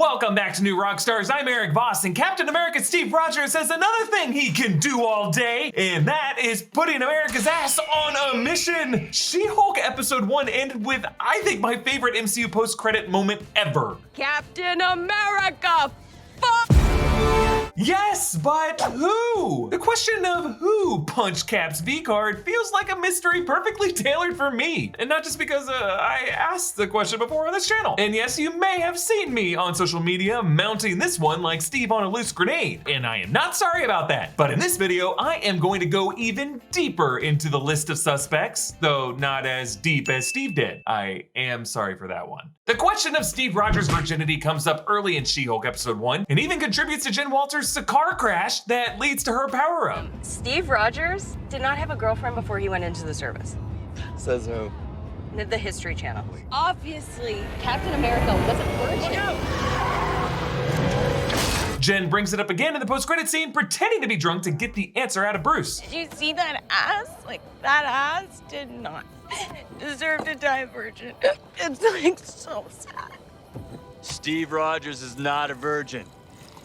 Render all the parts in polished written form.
Welcome back to New Rockstars. I'm Erik Voss, and Captain America Steve Rogers has another thing he can do all day, and that is putting America's ass on a mission. She-Hulk episode 1 ended with, I think, my favorite MCU post-credit moment ever. Captain America, fuck! Yes, but who? The question of who punched Cap's V-card feels like a mystery perfectly tailored for me. And not just because I asked the question before on this channel. And yes, you may have seen me on social media mounting this one like Steve on a loose grenade. And I am not sorry about that. But in this video, I am going to go even deeper into the list of suspects, though not as deep as Steve did. I am sorry for that one. The question of Steve Rogers' virginity comes up early in She-Hulk episode 1 and even contributes to Jen Walters' car crash that leads to her power-up. Steve Rogers did not have a girlfriend before he went into the service. Says who? The History Channel. Obviously, Captain America wasn't virgin. Jen brings it up again in the post-credit scene, pretending to be drunk to get the answer out of Bruce. Did you see that ass? Like, that ass did not deserve to die a virgin. It's like so sad. Steve Rogers is not a virgin.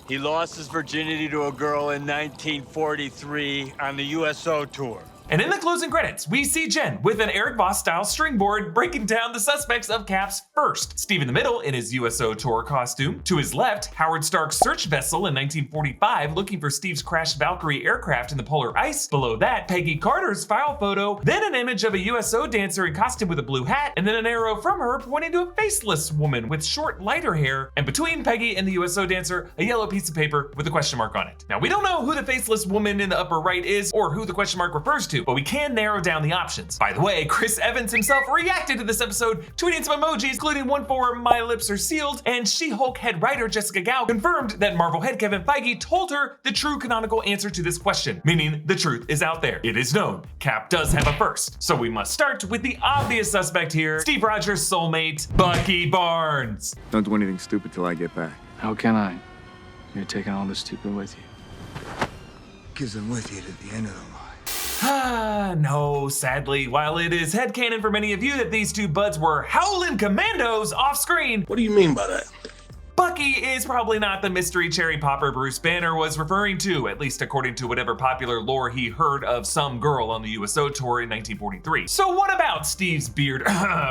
He lost his virginity to a girl in 1943 on the USO tour. And in the closing credits, we see Jen with an Erik Voss style string board breaking down the suspects of Cap's first. Steve in the middle in his USO tour costume. To his left, Howard Stark's search vessel in 1945 looking for Steve's crashed Valkyrie aircraft in the polar ice. Below that, Peggy Carter's file photo, then an image of a USO dancer in costume with a blue hat, and then an arrow from her pointing to a faceless woman with short, lighter hair, and between Peggy and the USO dancer, a yellow piece of paper with a question mark on it. Now, we don't know who the faceless woman in the upper right is or who the question mark refers to, but we can narrow down the options. By the way, Chris Evans himself reacted to this episode, tweeting some emojis, including one for "My lips are sealed," and She-Hulk head writer Jessica Gao confirmed that Marvel head Kevin Feige told her the true canonical answer to this question, meaning the truth is out there. It is known. Cap does have a first. So we must start with the obvious suspect here, Steve Rogers' soulmate, Bucky Barnes. Don't do anything stupid till I get back. How can I? You're taking all the stupid with you. Because I'm with you to the end of the line. No, sadly, while it is headcanon for many of you that these two buds were howling commandos off screen, What do you mean by that? Bucky is probably not the mystery cherry popper Bruce Banner was referring to, at least according to whatever popular lore he heard of some girl on the USO tour in 1943. So what about Steve's beard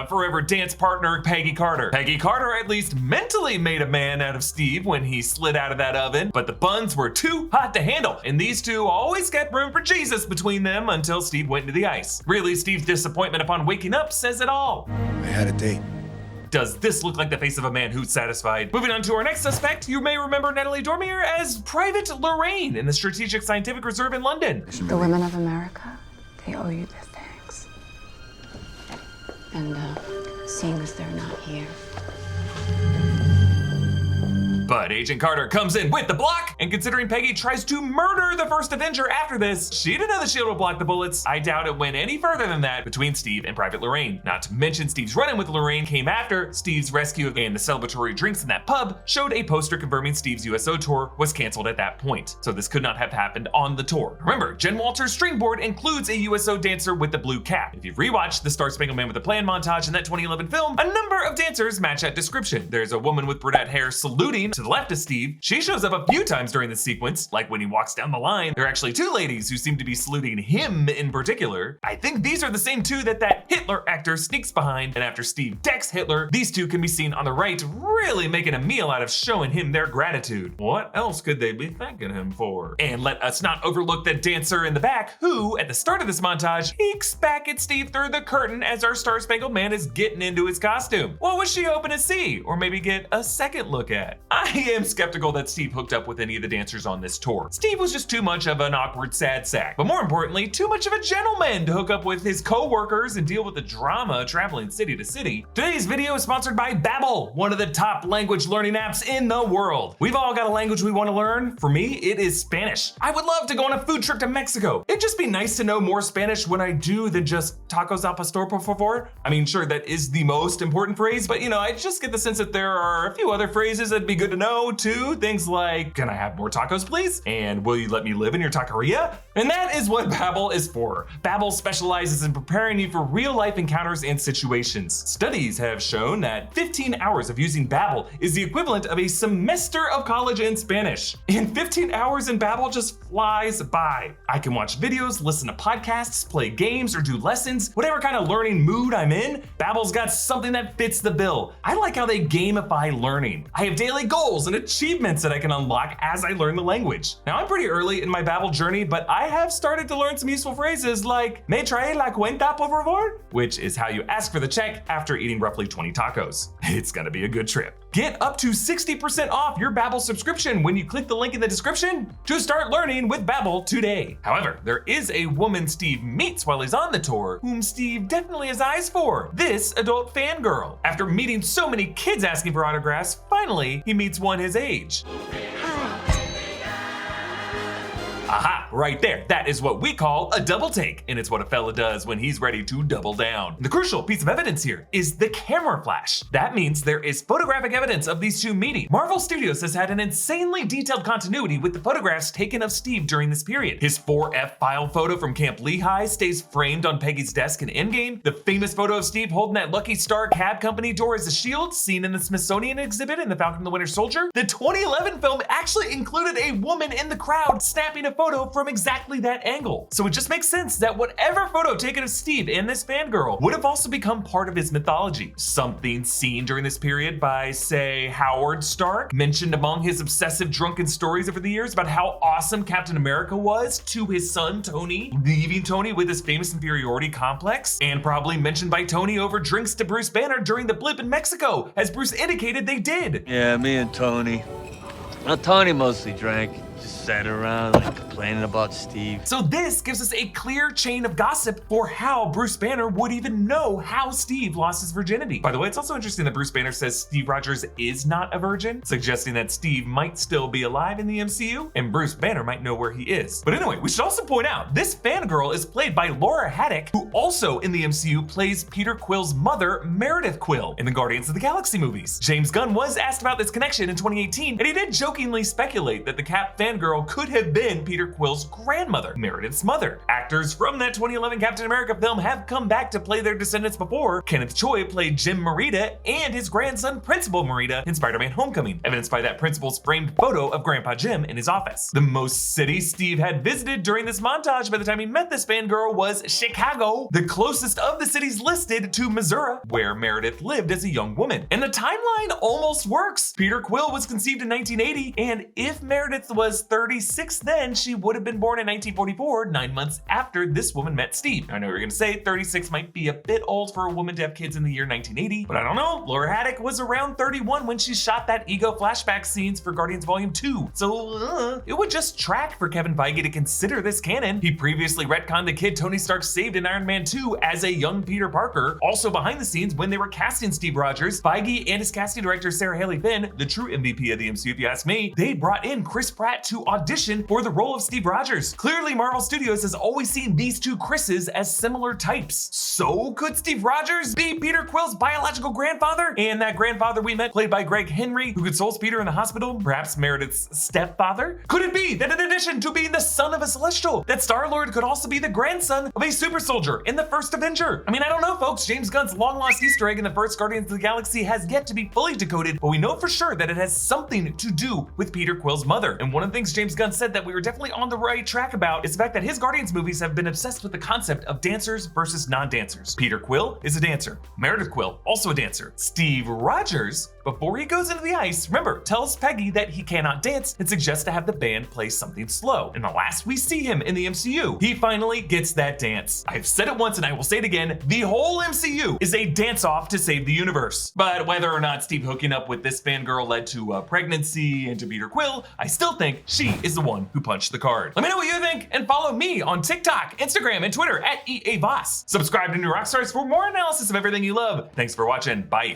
forever dance partner Peggy Carter? Peggy Carter at least mentally made a man out of Steve when he slid out of that oven, but the buns were too hot to handle, and these two always kept room for Jesus between them until Steve went into the ice. Really, Steve's disappointment upon waking up says it all. I had a date. Does this look like the face of a man who's satisfied? Moving on to our next suspect, you may remember Natalie Dormier as Private Lorraine in the Strategic Scientific Reserve in London. The women of America, they owe you their thanks. And seeing as they're not here. But Agent Carter comes in with the block, and considering Peggy tries to murder the first Avenger after this, she didn't know the shield would block the bullets. I doubt it went any further than that between Steve and Private Lorraine. Not to mention Steve's run-in with Lorraine came after Steve's rescue, and the celebratory drinks in that pub showed a poster confirming Steve's USO tour was canceled at that point. So this could not have happened on the tour. Remember, Jen Walters' stringboard includes a USO dancer with the blue cap. If you've rewatched the Spangled Man with a Plan montage in that 2011 film, a number of dancers match that description. There's a woman with brunette hair saluting to the left of Steve. She shows up a few times during the sequence, like when he walks down the line. There are actually two ladies who seem to be saluting him in particular. I think these are the same two that Hitler actor sneaks behind, and after Steve decks Hitler, these two can be seen on the right really making a meal out of showing him their gratitude. What else could they be thanking him for? And let us not overlook the dancer in the back who, at the start of this montage, peeks back at Steve through the curtain as our Star-Spangled Man is getting into his costume. What was she hoping to see, or maybe get a second look at? I am skeptical that Steve hooked up with any of the dancers on this tour. Steve was just too much of an awkward sad sack, but more importantly, too much of a gentleman to hook up with his co-workers and deal with the drama traveling city to city. Today's video is sponsored by Babbel, one of the top language learning apps in the world. We've all got a language we want to learn. For me, it is Spanish. I would love to go on a food trip to Mexico. It'd just be nice to know more Spanish when I do than just tacos al pastor, por favor. I mean, sure, that is the most important phrase, but you know, I just get the sense that there are a few other phrases that'd be good to know too. Things like, can I have more tacos please? And will you let me live in your taqueria? And that is what Babbel is for. Babbel specializes in preparing you for real life encounters and situations. Studies have shown that 15 hours of using Babbel is the equivalent of a semester of college in Spanish. And 15 hours in Babbel just flies by. I can watch videos, listen to podcasts, play games, or do lessons. Whatever kind of learning mood I'm in, Babbel's got something that fits the bill. I like how they gamify learning. I have daily goals and achievements that I can unlock as I learn the language. Now I'm pretty early in my Babbel journey, but I have started to learn some useful phrases like "Me trae la cuenta por favor?" which is how you ask for the check after eating roughly 20 tacos. It's gonna be a good trip. Get up to 60% off your Babbel subscription when you click the link in the description to start learning with Babbel today. However, there is a woman Steve meets while he's on the tour whom Steve definitely has eyes for, this adult fangirl. After meeting so many kids asking for autographs, finally he meets one his age. Aha, right there. That is what we call a double take, and it's what a fella does when he's ready to double down. The crucial piece of evidence here is the camera flash. That means there is photographic evidence of these two meeting. Marvel Studios has had an insanely detailed continuity with the photographs taken of Steve during this period. His 4F file photo from Camp Lehigh stays framed on Peggy's desk in Endgame. The famous photo of Steve holding that Lucky Star cab company door as a shield, seen in the Smithsonian exhibit in The Falcon and the Winter Soldier. The 2011 film actually included a woman in the crowd snapping a photo from exactly that angle. So it just makes sense that whatever photo taken of Steve and this fangirl would have also become part of his mythology. Something seen during this period by, say, Howard Stark, mentioned among his obsessive drunken stories over the years about how awesome Captain America was to his son Tony, leaving Tony with his famous inferiority complex, and probably mentioned by Tony over drinks to Bruce Banner during the blip in Mexico, as Bruce indicated they did. Yeah, me and Tony. Well, Tony mostly drank. Just sat around like complaining about Steve. So this gives us a clear chain of gossip for how Bruce Banner would even know how Steve lost his virginity. By the way, it's also interesting that Bruce Banner says Steve Rogers is not a virgin, suggesting that Steve might still be alive in the MCU, and Bruce Banner might know where he is. But anyway, we should also point out, this fangirl is played by Laura Haddock, who also in the MCU plays Peter Quill's mother, Meredith Quill, in the Guardians of the Galaxy movies. James Gunn was asked about this connection in 2018, and he did jokingly speculate that the Cap fangirl could have been Peter Quill's grandmother, Meredith's mother. Actors from that 2011 Captain America film have come back to play their descendants before. Kenneth Choi played Jim Morita and his grandson Principal Morita in Spider-Man Homecoming, evidenced by that principal's framed photo of Grandpa Jim in his office. The most city Steve had visited during this montage by the time he met this fangirl was Chicago, the closest of the cities listed to Missouri, where Meredith lived as a young woman. And the timeline almost works. Peter Quill was conceived in 1980, and if Meredith was 36 then, she would have been born in 1944, 9 months after this woman met Steve. I know you're gonna say 36 might be a bit old for a woman to have kids in the year 1980, but I don't know. Laura Haddock was around 31 when she shot that ego flashback scenes for Guardians Volume 2, so it would just track for Kevin Feige to consider this canon. He previously retconned the kid Tony Stark saved in Iron Man 2 as a young Peter Parker. Also behind the scenes, when they were casting Steve Rogers, Feige and his casting director Sarah Haley Finn, the true MVP of the MCU if you ask me, they brought in Chris Pratt to audition for the role of Steve Rogers. Clearly, Marvel Studios has always seen these two Chris's as similar types. So could Steve Rogers be Peter Quill's biological grandfather? And that grandfather we met, played by Greg Henry, who consoles Peter in the hospital, perhaps Meredith's stepfather? Could it be that in addition to being the son of a Celestial, that Star-Lord could also be the grandson of a super soldier in the first Avenger? I mean, I don't know, folks. James Gunn's long-lost Easter egg in the first Guardians of the Galaxy has yet to be fully decoded, but we know for sure that it has something to do with Peter Quill's mother. And one of the things James Gunn said that we were definitely on the right track about is the fact that his Guardians movies have been obsessed with the concept of dancers versus non-dancers. Peter Quill is a dancer. Meredith Quill, also a dancer. Steve Rogers, before he goes into the ice, remember, tells Peggy that he cannot dance and suggests to have the band play something slow. And the last we see him in the MCU, he finally gets that dance. I've said it once and I will say it again, the whole MCU is a dance-off to save the universe. But whether or not Steve hooking up with this fangirl led to a pregnancy and to Peter Quill, I still think she is the one who punched the card. Let me know what you think and follow me on TikTok, Instagram, and Twitter at EA Voss. Subscribe to New Rockstars for more analysis of everything you love. Thanks for watching. Bye.